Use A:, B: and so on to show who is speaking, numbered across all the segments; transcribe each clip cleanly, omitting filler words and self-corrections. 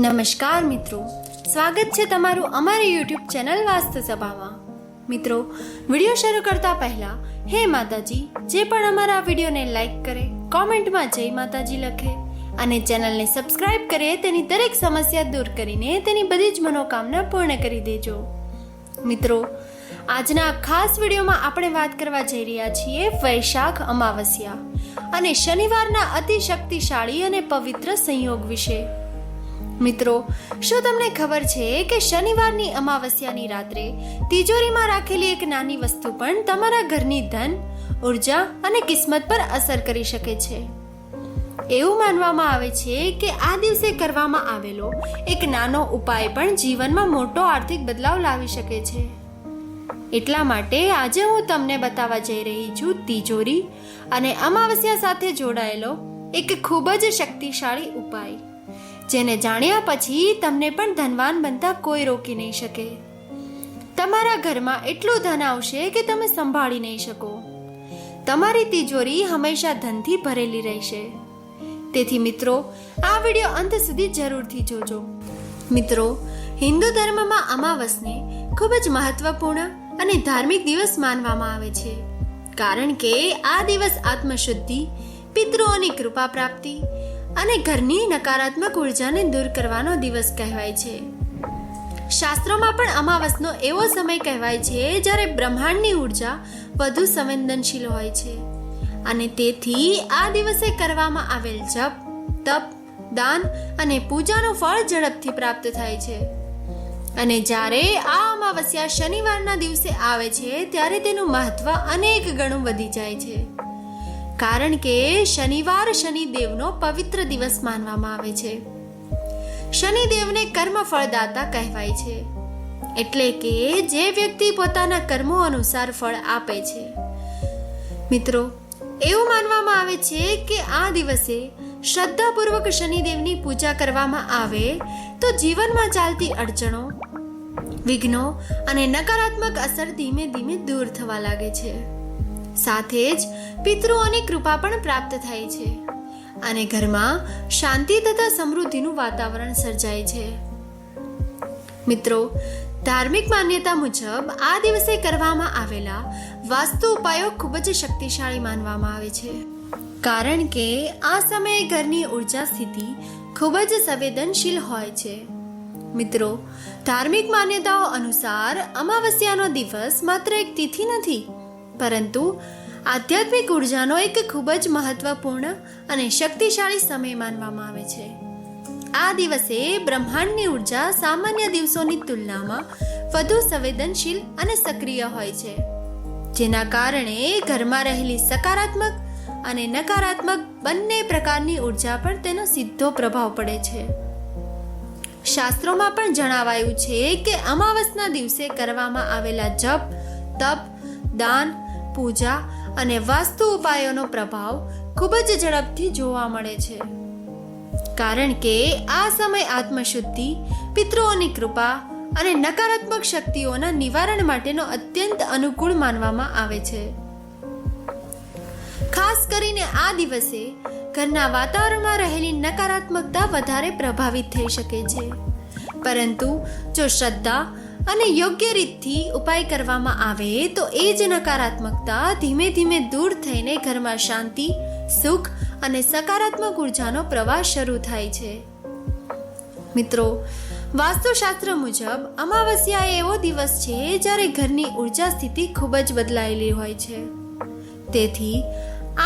A: નમસ્કાર મિત્રો, સ્વાગત છે તમારું અમારી યુટ્યુબ ચેનલ વાસ્તુ સભામાં. મિત્રો, વિડીયો શરૂ કરતા પહેલા હે માતાજી, જે પણ અમારા વિડીયોને લાઈક કરે, કોમેન્ટમાં જય માતાજી લખે અને ચેનલને સબસ્ક્રાઇબ કરે, તેની દરેક સમસ્યા દૂર કરીને તેની બધી જ મનોકામના પૂર્ણ કરી દેજો. મિત્રો, આજના ખાસ વિડીયોમાં આપણે વાત કરવા જઈ રહ્યા છીએ વૈશાખ અમાવસ્યા અને શનિવારના અતિ શક્તિશાળી અને પવિત્ર સંયોગ વિશે. મિત્રો, શું તમને ખબર છે કે શનિવારની અમાવસ્યાની રાત્રે તિજોરીમાં રાખેલી એક નાની વસ્તુ પણ તમારા ઘરની ધન, ઉર્જા અને કિસ્મત પર અસર કરી શકે છે? એવું માનવામાં આવે છે કે આ દિવસે કરવામાં આવેલો એક નાનો ઉપાય પણ જીવનમાં મોટો આર્થિક બદલાવ લાવી શકે છે. એટલા માટે આજે હું તમને બતાવવા જઈ રહી છું તિજોરી અને અમાવસ્યા સાથે જોડાયેલો એક ખૂબ જ શક્તિશાળી ઉપાય, જેને જાણ્યા પછી તમને પણ ધનવાન બનતા કોઈ રોકી નહીં શકે. તમારા ઘરમાં એટલું ધન આવશે કે તમે સંભાળી નહીં શકો. તમારી તિજોરી હંમેશા ધનથી ભરેલી રહેશે. તેથી મિત્રો, આ વિડીયો અંત સુધી જરૂરથી જોજો. મિત્રો, હિન્દુ ધર્મમાં અમાવસને ખૂબ જ મહત્વપૂર્ણ અને ધાર્મિક દિવસ માનવામાં આવે છે, કારણ કે આ દિવસ આત્મશુદ્ધિ, પિતૃઓની કૃપા પ્રાપ્તિ અને ઘરની નકારાત્મક ઉર્જાને દૂર કરવાનો દિવસ કહેવાય છે. શાસ્ત્રોમાં પણ અમાવસનો એવો સમય કહેવાય છે જ્યારે બ્રહ્માંડની ઉર્જા વધુ સંવેદનશીલ હોય છે અને તેથી આ દિવસે કરવામાં આવેલ જપ, તપ, દાન અને પૂજાનું ફળ ઝડપથી પ્રાપ્ત થાય છે. અને જ્યારે આ અમાવસ્યા શનિવારના દિવસે આવે છે ત્યારે તેનું મહત્વ અનેક ગણું વધી જાય છે, કારણ કે શનિવાર શનિદેવનો પવિત્ર દિવસ માનવામાં આવે છે. શનિદેવને કર્મ ફળદાતા કહેવાય છે, એટલે કે જે વ્યક્તિ પોતાના કર્મો અનુસાર ફળ આપે છે. મિત્રો, એવું માનવામાં આવે છે કે આ દિવસે શ્રદ્ધાપૂર્વક શનિદેવની પૂજા કરવામાં આવે તો જીવનમાં ચાલતી અડચણો, વિઘ્નો અને નકારાત્મક અસર ધીમે ધીમે દૂર થવા લાગે છે. સાથે જ પિતૃઓની કૃપા પણ પ્રાપ્ત થાય છે અને ઘરમાં શાંતિ તથા સમૃદ્ધિનું વાતાવરણ સર્જાય છે. મિત્રો, ધાર્મિક માન્યતા મુજબ આ દિવસે કરવામાં આવેલા વાસ્તુ ઉપાયો ખૂબ જ શક્તિશાળી માનવામાં આવે છે, કારણ કે આ સમયે ઘરની ઉર્જા સ્થિતિ ખૂબ જ સંવેદનશીલ હોય છે. મિત્રો, ધાર્મિક માન્યતાઓ અનુસાર અમાવસ્યાનો દિવસ માત્ર એક તિથિ નથી, પરંતુ આધ્યાત્મિક ઉર્જાનો એક ખૂબ જ મહત્વપૂર્ણ અને શક્તિશાળી સમય માનવામાં આવે છે. આ દિવસે બ્રહ્માંડની ઉર્જા સામાન્ય દિવસોની તુલનામાં વધુ સંવેદનશીલ અને સક્રિય હોય છે, જેના કારણે ઘરમાં રહેલી સકારાત્મક અને નકારાત્મક બંને પ્રકારની ઉર્જા પર તેનો સીધો પ્રભાવ પડે છે. શાસ્ત્રોમાં પણ જણાવાયું છે કે અમાવસના દિવસે કરવામાં આવેલા જપ, તપ, દાન, પૂજા અને વાસ્તુ ઉપાયોનો પ્રભાવ ખૂબ જ ઝડપથી જોવા મળે છે, કારણ કે આ સમય આત્મશુદ્ધિ, પિતૃઓની કૃપા અને નકારાત્મક શક્તિઓના નિવારણ માટેનો અત્યંત અનુકૂળ માનવામાં આવે છે. ખાસ કરીને આ દિવસે ઘરના વાતાવરણમાં રહેલી નકારાત્મકતા વધારે પ્રભાવિત થઈ શકે છે, પરંતુ જો શ્રદ્ધા અને યોગ્ય રીતથી ઉપાય કરવામાં આવે તો એ જ નકારાત્મકતા ધીમે ધીમે દૂર થઈને ઘરમાં શાંતિ, સુખ અને સકારાત્મક ઉર્જાનો પ્રવાહ શરૂ થાય છે. મિત્રો, વાસ્તુશાસ્ત્ર મુજબ અમાવસ્યા એવો દિવસ છે જ્યારે ઘરની ઉર્જા સ્થિતિ ખૂબ જ બદલાયેલી હોય છે. તેથી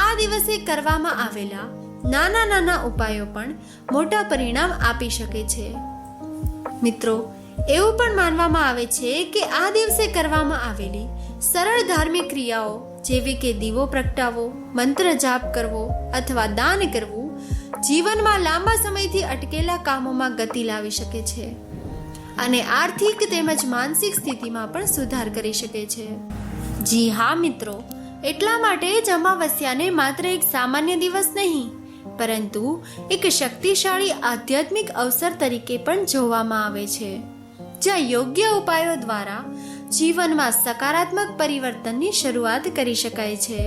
A: આ દિવસે કરવામાં આવેલા નાના નાના ઉપાયો પણ મોટા પરિણામ આપી શકે છે. મિત્રો, એવું પણ માનવામાં આવે છે કે આ દિવસે કરવામાં આવેલી સરળ ધાર્મિક ક્રિયાઓ જેવી કે દીવો પ્રગટાવવો, મંત્ર જાપ કરવો અથવા દાન કરવું જીવનમાં લાંબા સમયથી અટકેલા કામોમાં ગતિ લાવી શકે છે અને આર્થિક તેમજ માનસિક સ્થિતિમાં પણ સુધાર કરી શકે છે. જી હા મિત્રો, એટલા માટે જ અમાવસ્યાને માત્ર એક સામાન્ય દિવસ નહીં, પરંતુ એક શક્તિશાળી આધ્યાત્મિક અવસર તરીકે પણ જોવામાં આવે છે, જ્યાં યોગ્ય ઉપાયો દ્વારા જીવનમાં સકારાત્મક પરિવર્તનની શરૂઆત કરી શકાય છે.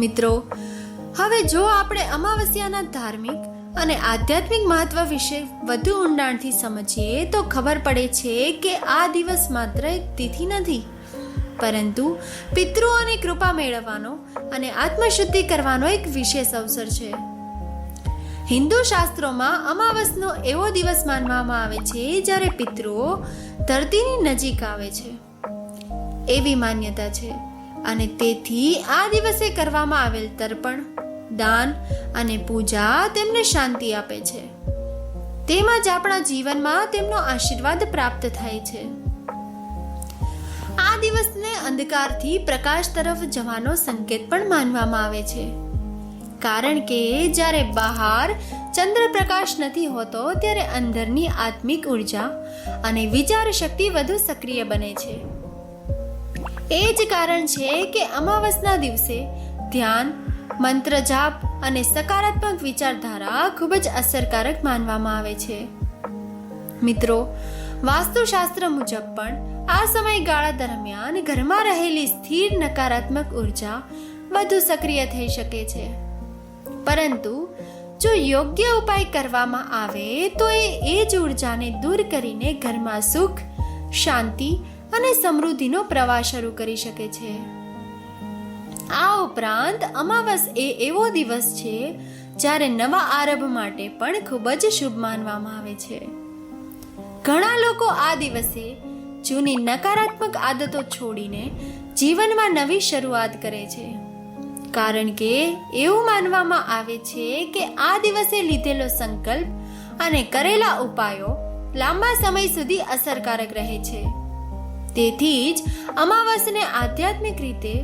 A: મિત્રો, હવે જો આપણે અમાવસ્યાના ધાર્મિક અને આધ્યાત્મિક મહત્વ વિશે વધુ ઊંડાણથી સમજીએ તો ખબર પડે છે કે આ દિવસ માત્ર એક તિથિ નથી, પરંતુ પિતૃઓની કૃપા મેળવવાનો અને આત્મશુદ્ધિ કરવાનો એક વિશેષ અવસર છે. હિન્દુ શાસ્ત્રોમાં અમાવસનો એવો દિવસ માનવામાં આવે છે જ્યારે પિતૃઓ ધરતીની નજીક આવે છે એવી માન્યતા છે, અને તેથી આ દિવસે કરવામાં આવેલ તર્પણ, દાન અને પૂજા તેમને શાંતિ આપે છે. તેમજ આપણા જીવનમાં તેમનો આશીર્વાદ પ્રાપ્ત થાય છે. આ દિવસને અંધકારથી પ્રકાશ તરફ જવાનો સંકેત પણ માનવામાં આવે છે, કારણ કે જ્યારે બહાર ચંદ્રપ્રકાશ નથી હોતો ત્યારે અંદરની આત્મિક ઉર્જા અને વિચાર શક્તિ વધુ સક્રિય બને છે. એ જ કારણ છે કે અમાવસના દિવસે ધ્યાન, મંત્ર જાપ અને સકારાત્મક વિચારધારા ખૂબ જ અસરકારક માનવામાં આવે છે. મિત્રો, વાસ્તુશાસ્ત્ર મુજબ પણ આ સમયગાળા દરમિયાન ઘરમાં રહેલી સ્થિર નકારાત્મક ઉર્જા વધુ સક્રિય થઈ શકે છે, પરંતુ જો યોગ્ય ઉપાય કરવામાં આવે તો એ જ ઉર્જાને દૂર કરીને ઘરમાં સુખ, શાંતિ અને સમૃદ્ધિનો પ્રવાહ શરૂ કરી શકે છે. આ ઉપરાંત અમાવસ એ એવો દિવસ છે જ્યારે નવા આરંભ માટે પણ ખૂબ જ શુભ માનવામાં આવે છે. ઘણા લોકો આ દિવસે જૂની નકારાત્મક આદતો છોડીને જીવનમાં નવી શરૂઆત કરે છે, કારણ કે એવું માનવામાં આવે છે કે આ દિવસે લીધેલો સંકલ્પ અને કરેલા ઉપાયો લાંબા સમય સુધી અસરકારક રહે છે. તેથી જ અમાવસને આધ્યાત્મિક રીતે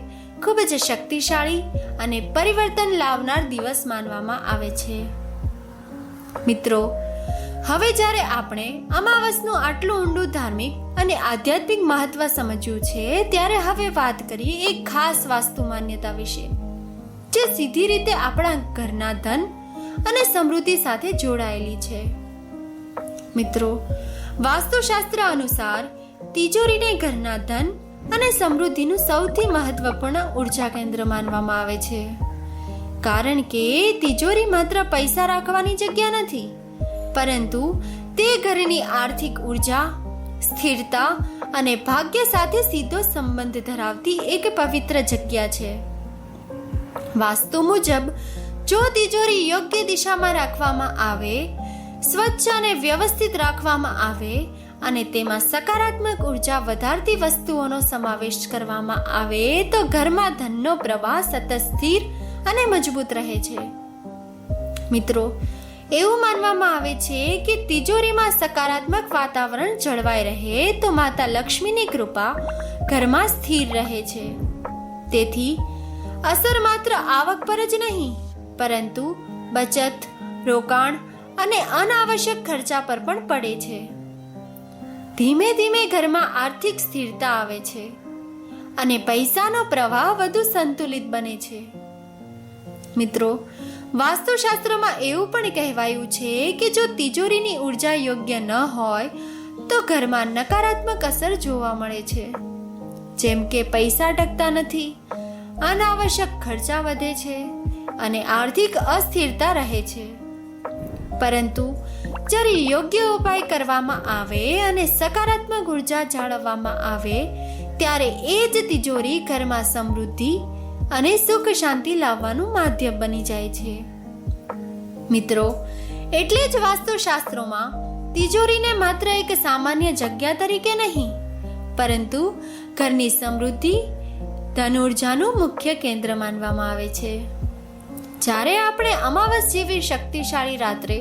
A: ખૂબ જ શક્તિશાળી અને પરિવર્તન લાવનાર દિવસ માનવામાં આવે છે. મિત્રો, હવે જ્યારે આપણે અમાવસનું આટલું ઊંડું ધાર્મિક અને આધ્યાત્મિક મહત્વ સમજ્યું છે, ત્યારે હવે વાત કરીએ એક ખાસ વાસ્તુ માન્યતા વિશે, જે સીધી રીતે આપણા ઘરના ધન અને સમૃદ્ધિ સાથે જોડાયેલી છે. મિત્રો, વાસ્તુશાસ્ત્ર અનુસાર તિજોરીને ઘરના ધન અને સમૃદ્ધિનું સૌથી મહત્વપૂર્ણ ઉર્જા કેન્દ્ર માનવામાં આવે છે, કારણ કે તિજોરી માત્ર પૈસા રાખવાની જગ્યા નથી, પરંતુ તે ઘરની આર્થિક ઉર્જા, સ્થિરતા અને ભાગ્ય સાથે સીધો સંબંધ ધરાવતી એક પવિત્ર જગ્યા છે. વાસ્તુ મુજબ જો તિજોરી યોગ્ય દિશામાં રાખવામાં આવે, સ્વચ્છ અને વ્યવસ્થિત રાખવામાં આવે અને તેમાં સકારાત્મક ઉર્જા વધારતી વસ્તુઓનો સમાવેશ કરવામાં આવે તો ઘરમાં ધનનો પ્રવાહ સતત સ્થિર અને મજબૂત રહે છે. મિત્રો, એવું માનવામાં આવે છે કે તિજોરીમાં સકારાત્મક વાતાવરણ જળવાઈ રહે તો માતા લક્ષ્મીની કૃપા ઘરમાં સ્થિર રહે છે. તેથી અસર માત્ર આવક પર જ નહીં, પરંતુ બચત, રોકાણ અને અનાવશ્યક ખર્ચા પર પણ પડે છે. ધીમે ધીમે ઘરમાં આર્થિક સ્થિરતા આવે છે અને પૈસાનો પ્રવાહ વધુ સંતુલિત બને છે. મિત્રો, વાસ્તુશાસ્ત્રમાં એવું પણ કહેવાયું છે કે જો તિજોરીની ઉર્જા યોગ્ય ન હોય તો ઘરમાં નકારાત્મક અસર જોવા મળે છે, જેમ કે પૈસા ટકતા નથી, અનાવશ્યક ખર્ચા વધે છે અને આર્થિક અસ્થિરતા રહે છે. પરંતુ જ્યારે યોગ્ય ઉપાય કરવામાં આવે અને સકારાત્મક ઉર્જા જાળવવામાં આવે ત્યારે એ જ તિજોરી ઘરમાં સમૃદ્ધિ અને સુખ શાંતિ લાવવાનું માધ્યમ બની જાય છે. મિત્રો, એટલે જ વાસ્તુશાસ્ત્રોમાં તિજોરીને માત્ર એક સામાન્ય જગ્યા તરીકે નહીં, પરંતુ ઘરની સમૃદ્ધિ, ધન ઉર્જાનું મુખ્ય કેન્દ્ર માનવામાં આવે છે. જ્યારે આપણે અમાવસ જેવી શક્તિશાળી રાત્રે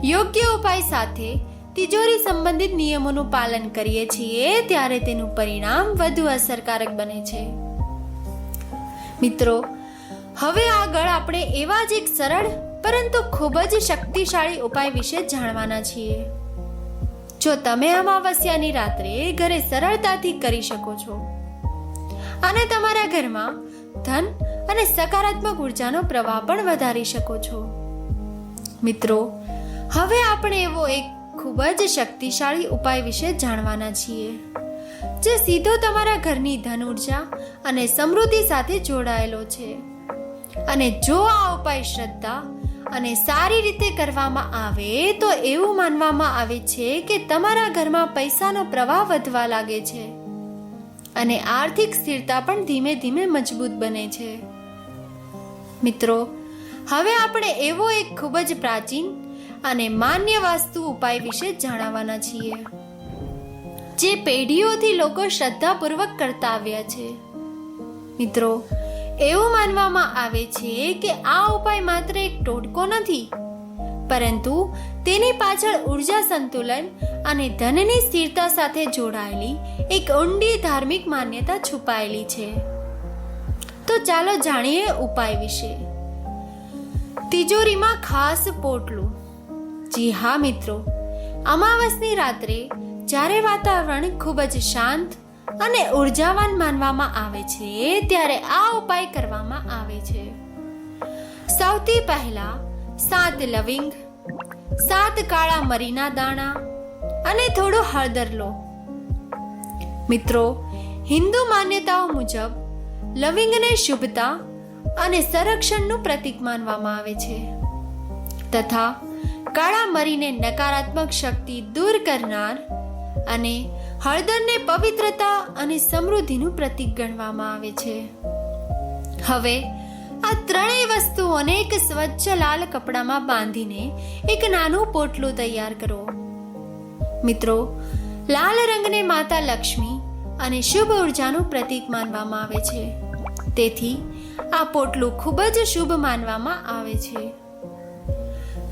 A: યોગ્ય ઉપાય સાથે તિજોરી સંબંધિત નિયમોનું પાલન કરીએ છીએ ત્યારે તેનું પરિણામ વધુ અસરકારક બને છે. મિત્રો, હવે આગળ આપણે એવા જ એક સરળ પરંતુ ખૂબ જ શક્તિશાળી ઉપાય વિશે જાણવાના છીએ. જો તમે અમાવસ્યાની રાત્રે ઘરે સરળતાથી કરી શકો છો અને તમારા ઘરમાં ધન અને સકારાત્મક ઉર્જાનો પ્રવાહ પણ વધારી શકો છો. મિત્રો, હવે આપણે એવો એક ખૂબ જ શક્તિશાળી ઉપાય વિશે જાણવાના છીએ, જે સીધો તમારા ઘરની ધન ઉર્જા અને સમૃદ્ધિ સાથે જોડાયેલો છે. અને જો આ ઉપાય શ્રદ્ધા અને સારી રીતે કરવામાં આવે તો એવું માનવામાં આવે છે કે તમારા ઘરમાં પૈસાનો પ્રવાહ વધવા લાગે છે અને આર્થિક સ્થિરતા પણ ધીમે ધીમે મજબૂત બને છે. મિત્રો, હવે આપણે એવો એક ખૂબ જ પ્રાચીન અને માન્ય વાસ્તુ ઉપાય વિશે જાણવાના છીએ, જે પેઢીઓથી લોકો શ્રદ્ધાપૂર્વક કરતા આવ્યા છે. મિત્રો, એવું માનવામાં આવે છે કે આ ઉપાય માત્ર એક ટોટકો નથી, પરંતુ તેની પાછળ ઉર્જા સંતુલન અને ધનની સ્થિરતા સાથે જોડાયેલી એક ઊંડી ધાર્મિક માન્યતા છુપાયેલી છે. તો ચાલો જાણીએ ઉપાય વિશે. તિજોરીમાં ખાસ પોટલું. જી હા મિત્રો, અમાવસની રાત્રે જ્યારે વાતાવરણ ખૂબ જ શાંત અને ઉર્જાવાન માનવામાં આવે છે, ત્યારે આ ઉપાય કરવામાં આવે છે. સૌથી પહેલા 7 લવિંગ, 7 કાળા મરીના દાણા અને થોડું હળદર લો. મિત્રો, હિન્દુ માન્યતાઓ મુજબ લવિંગને શુભતા અને સંરક્ષણનું પ્રતીક માનવામાં આવે છે, તથા કાળા મરીને નકારાત્મક શક્તિ દૂર કરનાર અને હળદરને પવિત્રતા અને સમૃદ્ધિનું પ્રતીક ગણવામાં આવે છે. હવે આ ત્રણેય વસ્તુઓને એક સ્વચ્છ લાલ કપડામાં બાંધીને એક નાનું પોટલું તૈયાર કરો. મિત્રો, લાલ રંગને માતા લક્ષ્મી અને શુભ ઉર્જાનું પ્રતીક માનવામાં આવે છે, તેથી આ પોટલું ખૂબ જ શુભ માનવામાં આવે છે.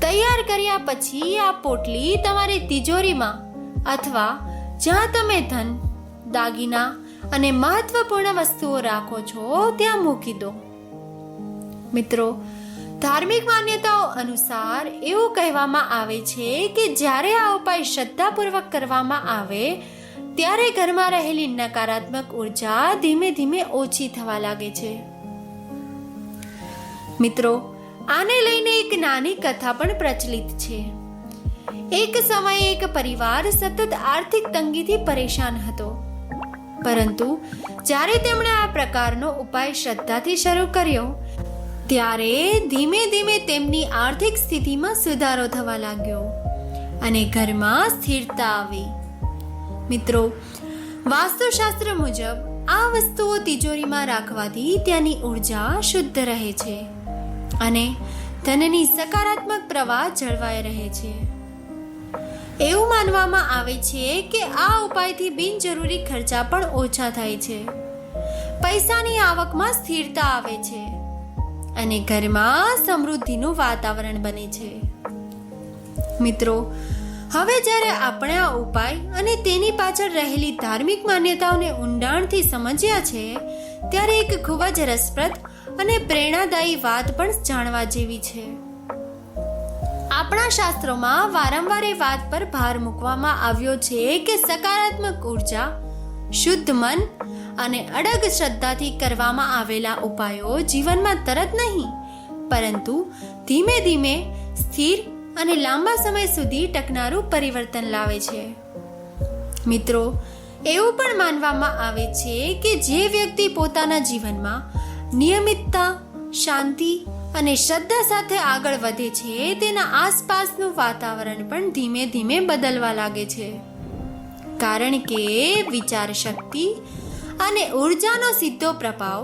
A: તૈયાર કર્યા પછી આ પોટલી તમારી તિજોરીમાં અથવા જ્યાં તમે ધન, દાગીના અને મહત્વપૂર્ણ વસ્તુઓ રાખો છો ત્યાં મૂકી દો. મિત્રો, ધાર્મિક માન્યતાઓ અનુસાર એવું કહેવામાં આવે છે કે જ્યારે આ ઉપાય શ્રદ્ધાપૂર્વક કરવામાં આવે ત્યારે ઘરમાં રહેલી નકારાત્મક ઉર્જા ધીમે ધીમે ઓછી થવા લાગે છે. મિત્રો, આને લઈને એક નાની કથા પણ પ્રચલિત છે. એક સમયે એક પરિવાર સતત આર્થિક તંગીથી પરેશાન હતો, પરંતુ જ્યારે તેમણે આ પ્રકારનો ઉપાય શ્રદ્ધાથી શરૂ કર્યો ત્યારે ધીમે ધીમે તેમની આર્થિક સ્થિતિમાં સુધારો થવા લાગ્યો અને ઘરમાં સ્થિરતા આવી. મિત્રો, વાસ્તુશાસ્ત્ર મુજબ આ વસ્તુઓ તિજોરીમાં રાખવાથી ત્યાંની ઉર્જા શુદ્ધ રહે છે અને ધનની સકારાત્મક પ્રવાહ જળવાઈ રહે છે. એવું માનવામાં આવે છે કે આ ઉપાયથી બિનજરૂરી ખર્ચા પણ ઓછા થાય છે, પૈસાની આવકમાં સ્થિરતા આવે છે અને ઘરમાં સમૃદ્ધિનું વાતાવરણ બને છે. મિત્રો, હવે જ્યારે આપણે આ ઉપાય અને તેની પાછળ રહેલી ધાર્મિક માન્યતાઓને ઊંડાણથી સમજ્યા છે, ત્યારે એક ખૂબ જ રસપ્રદ અને પ્રેરણાદાયી વાત પણ જાણવા જેવી છે. આપણા શાસ્ત્રોમાં વારંવાર એ વાત પર ભાર મૂકવામાં આવ્યો છે કે સકારાત્મક ઉર્જા, શુદ્ધ મન અને અડગ શ્રદ્ધાથી કરવામાં આવેલા ઉપાયો જીવનમાં તરત નહીં, પરંતુ ધીમે ધીમે સ્થિર અને લાંબા સમય સુધી ટકનારું પરિવર્તન લાવે છે. મિત્રો, એવું પણ માનવામાં આવે છે કે જે વ્યક્તિ પોતાના જીવનમાં નિયમિતતા, શાંતિ અને શ્રદ્ધા સાથે આગળ વધે છે, તેના આસપાસનું વાતાવરણ પણ ધીમે ધીમે બદલવા લાગે છે, કારણ કે વિચાર શક્તિ અને ઉર્જાનો સીધો પ્રભાવ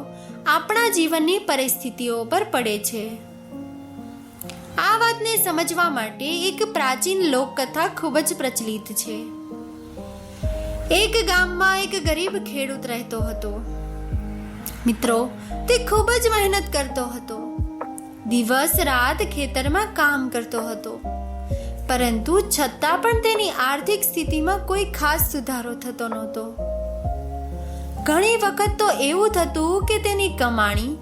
A: આપણા જીવનની પરિસ્થિતિઓ પર પડે છે. આ વાતને સમજવા માટે એક પ્રાચીન લોકકથા ખૂબ જ પ્રચલિત છે. એક ગામમાં એક ગરીબ ખેડૂત રહેતો હતો. મિત્રો, તે ખૂબ જ મહેનત કરતો હતો, દિવસ રાત ખેતરમાં કામ કરતો હતો, પરંતુ છતાં પણ તેની આર્થિક સ્થિતિમાં કોઈ ખાસ સુધારો થતો નહોતો. ઘણી વખત તો એવું થતું કે તેની કમાણી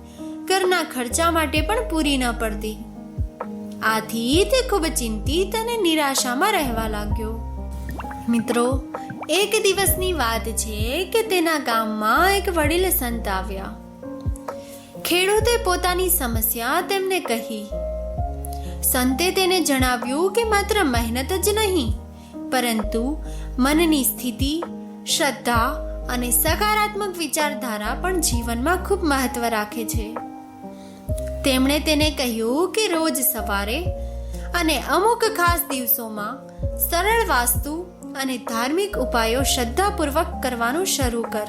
A: ઘરના ખર્ચા માટે પણ પૂરી ન પડતી. આથી તે ખૂબ ચિંતિત અને નિરાશામાં રહેવા લાગ્યો. મિત્રો, એક દિવસની વાત છે કે તેના ગામમાં એક વડીલ સંત આવ્યા. ખેડૂતે પોતાની સમસ્યા તેમને કહી. સંતે તેને જણાવ્યું કે માત્ર મહેનત જ નહીં, પરંતુ મનની સ્થિતિ, શ્રદ્ધા અને સકારાત્મક વિચારધારા પણ જીવનમાં ખૂબ મહત્વ રાખે છે. તેમણે તેને કહ્યું કે રોજ સવારે અને અમુક ખાસ દિવસોમાં સરળ વાસ્તુ અને ધાર્મિક ઉપાયો શ્રદ્ધાપૂર્વક કરવાનું શરૂ કર.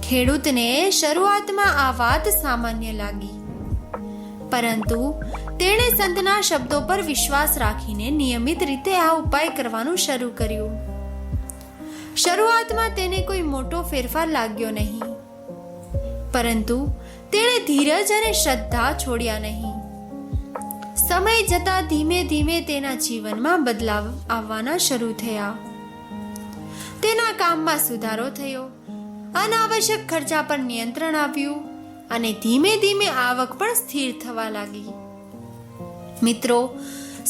A: ખેડૂતને શરૂઆતમાં આ વાત સામાન્ય લાગી, પરંતુ તેણે સંતના શબ્દો પર વિશ્વાસ રાખીને નિયમિત રીતે આ ઉપાય કરવાનું શરૂ કર્યું. શરૂઆતમાં તેને કોઈ મોટો ફેરફાર લાગ્યો નહીં, પરંતુ તેણે ધીરજ અને શ્રદ્ધા છોડ્યા નહીં. સમય જતાં ધીમે ધીમે તેના જીવનમાં બદલાવ આવવાના શરૂ થયા. તેના કામમાં સુધારો થયો, અનાવશ્યક ખર્ચા પર નિયંત્રણ આવ્યું અને ધીમે ધીમે આવક પણ સ્થિર થવા લાગી. મિત્રો,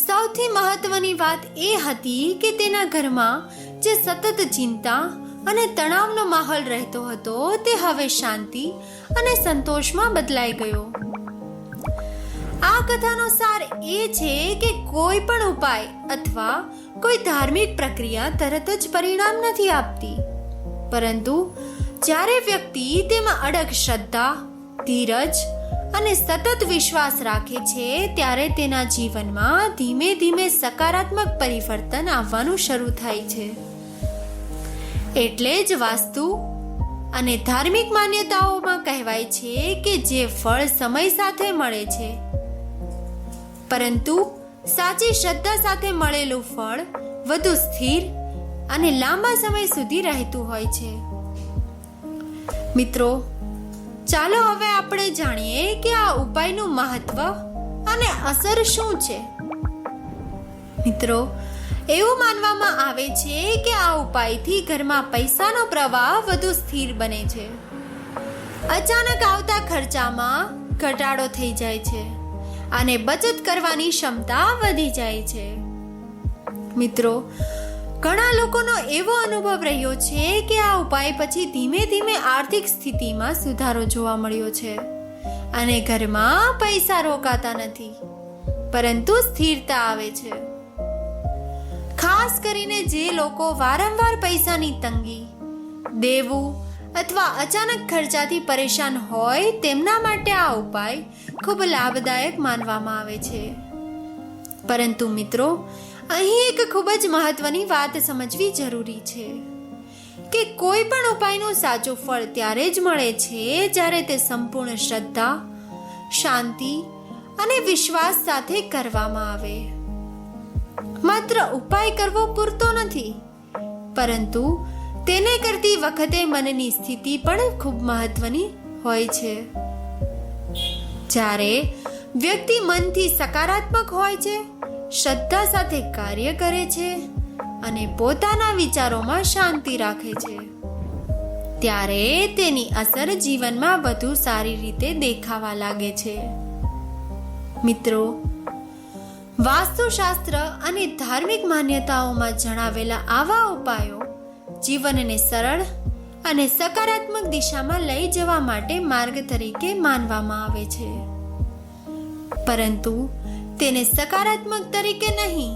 A: સૌથી મહત્વની વાત એ હતી કે તેના ઘરમાં જે સતત ચિંતા અને તણાવનો માહોલ રહેતો હતો તે હવે શાંતિ અને સંતોષમાં બદલાઈ ગયો. આ કથાનો સાર એ છે કે કોઈ પણ ઉપાય અથવા કોઈ ધાર્મિક પ્રક્રિયા તરત જ પરિણામ નથી આપતી, પરંતુ જ્યારે વ્યક્તિ તેમાં અડગ શ્રદ્ધા, ધીરજ અને સતત વિશ્વાસ રાખે છે ત્યારે તેના જીવનમાં ધીમે ધીમે સકારાત્મક પરિવર્તન આવવાનું શરૂ થાય છે. એટલે જ વાસ્તુ અને ધાર્મિક માન્યતાઓમાં કહેવાય છે કે જે ફળ સમય સાથે મળે છે, પરંતુ સાચી શ્રદ્ધા સાથે મળેલું ફળ વધુ સ્થિર અને લાંબા સમય સુધી રહેતું હોય છે. મિત્રો, ચાલો હવે આપણે જાણીએ કે આ ઉપાયનું મહત્વ અને અસર શું છે. મિત્રો, એવું માનવામાં આવે છે કે આ ઉપાયથી ઘરમાં પૈસાનો પ્રવાહ વધુ સ્થિર બને છે, અચાનક આવતા ખર્ચામાં ઘટાડો થઈ જાય છે અને બચત કરવાની ક્ષમતા વધી જાય છે. મિત્રો, ઘણા લોકોનો એવો અનુભવ રહ્યો છે કે આ ઉપાય પછી ધીમે ધીમે આર્થિક સ્થિતિમાં સુધારો જોવા મળ્યો છે અને ઘરમાં પૈસા રોકાતા નથી, પરંતુ સ્થિરતા આવે છે. ખાસ કરીને જે લોકો વારંવાર પૈસાની તંગી, દેવું અથવા અચાનક ખર્ચાથી પરેશાન હોય તેમના માટે આ ઉપાય ખૂબ લાભદાયક માનવામાં આવે છે. પરંતુ મિત્રો, અહીં એક ખૂબ જ મહત્વની વાત સમજવી જરૂરી છે કે કોઈ પણ ઉપાયનું સાચું ફળ ત્યારે જ મળે છે જ્યારે તે સંપૂર્ણ શ્રદ્ધા, શાંતિ અને વિશ્વાસ સાથે કરવામાં આવે. માત્ર ઉપાય કરવો પૂરતો નથી, પરંતુ તેને કરતી વખતે મનની સ્થિતિ પણ ખૂબ મહત્વની હોય છે. જ્યારે વ્યક્તિ મનથી સકારાત્મક હોય છે, શ્રદ્ધા સાથે કાર્ય કરે છે અને પોતાના વિચારોમાં શાંતિ રાખે છે, ત્યારે તેની અસર જીવનમાં વધુ સારી રીતે દેખાવા લાગે છે. મિત્રો, વાસ્તુશાસ્ત્ર અને ધાર્મિક માન્યતાઓમાં જણાવેલા આવા ઉપાયો જીવનને સરળ અને સકારાત્મક દિશામાં લઈ જવા માટે માર્ગ તરીકે માનવામાં આવે છે, પરંતુ તેને સકારાત્મક તરીકે નહીં,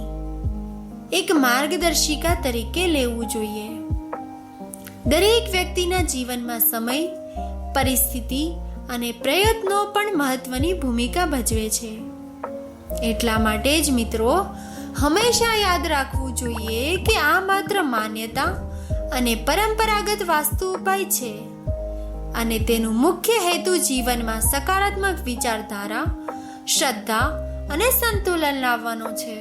A: એક માર્ગદર્શિકા તરીકે લેવું જોઈએ. દરેક વ્યક્તિના જીવનમાં સમય, પરિસ્થિતિ અને પ્રયત્નો પણ મહત્વની ભૂમિકા ભજવે છે. એટલા માટે જ મિત્રો, હંમેશા યાદ રાખવું જોઈએ કે આ માત્ર માન્યતા અને પરંપરાગત વાસ્તુ ઉપાય છે અને તેનું મુખ્ય હેતુ જીવનમાં સકારાત્મક વિચારધારા, શ્રદ્ધા અને સંતુલન લાવવાનો છે.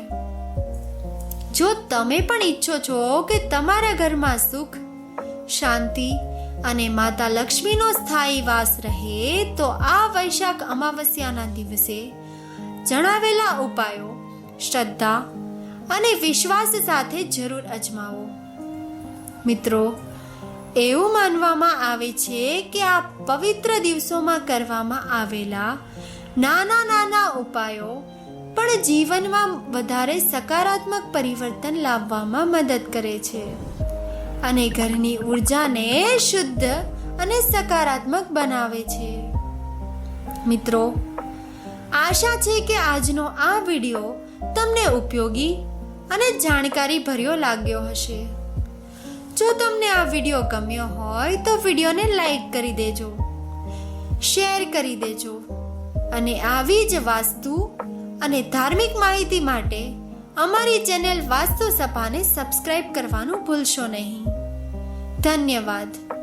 A: જો તમે પણ ઈચ્છો છો કે તમારા ઘરમાં સુખ, શાંતિ અને માતા લક્ષ્મીનો સ્થાયી વાસ રહે, તો આ વૈશાખ અમાવસ્યાના દિવસે જણાવેલા ઉપાયો શ્રદ્ધા અને વિશ્વાસ સાથે જરૂર અજમાવો. મિત્રો, એવું માનવામાં આવે છે કે આ પવિત્ર દિવસોમાં કરવામાં આવેલા નાના નાના ઉપાયો પણ જીવનમાં વધારે સકારાત્મક પરિવર્તન લાવવામાં મદદ કરે છે અને ઘરની ઉર્જાને શુદ્ધ અને સકારાત્મક બનાવે છે. મિત્રો, આશા છે કે આજનો આ વિડીયો તમને ઉપયોગી અને જાણકારી ભર્યો લાગ્યો હશે. જો તમને આ વિડીયો ગમ્યો હોય તો વિડીયોને લાઈક કરી દેજો, શેર કરી દેજો અને આવી જ વાસ્તુ અને ધાર્મિક માહિતી માટે અમારી ચેનલ વાસ્તુ સભાને સબસ્ક્રાઇબ કરવાનું ભૂલશો નહીં. ધન્યવાદ.